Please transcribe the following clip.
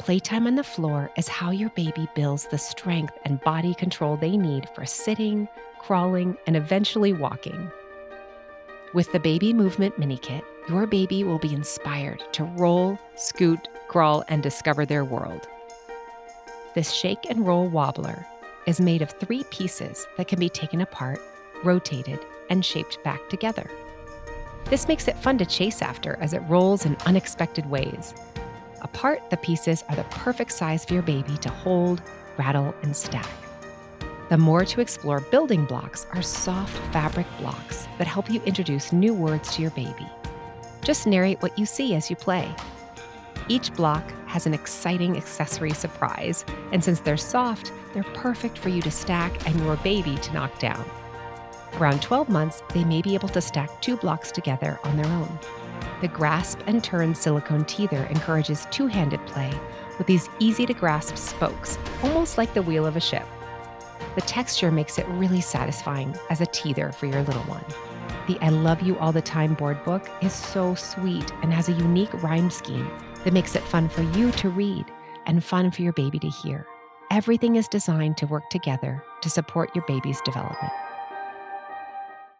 Playtime on the floor is how your baby builds the strength and body control they need for sitting, crawling, and eventually walking. With the Baby Movement Mini Kit, your baby will be inspired to roll, scoot, crawl, and discover their world. This Shake and Roll Wobbler is made of 3 pieces that can be taken apart, rotated, and shaped back together. This makes it fun to chase after as it rolls in unexpected ways. Apart, the pieces are the perfect size for your baby to hold, rattle, and stack. The more to explore building blocks are soft fabric blocks that help you introduce new words to your baby. Just narrate what you see as you play. Each block has an exciting accessory surprise, and since they're soft, they're perfect for you to stack and your baby to knock down. Around 12 months, they may be able to stack 2 blocks together on their own. The Grasp and Turn Silicone Teether encourages two-handed play with these easy-to-grasp spokes, almost like the wheel of a ship. The texture makes it really satisfying as a teether for your little one. The I Love You All the Time board book is so sweet and has a unique rhyme scheme that makes it fun for you to read and fun for your baby to hear. Everything is designed to work together to support your baby's development.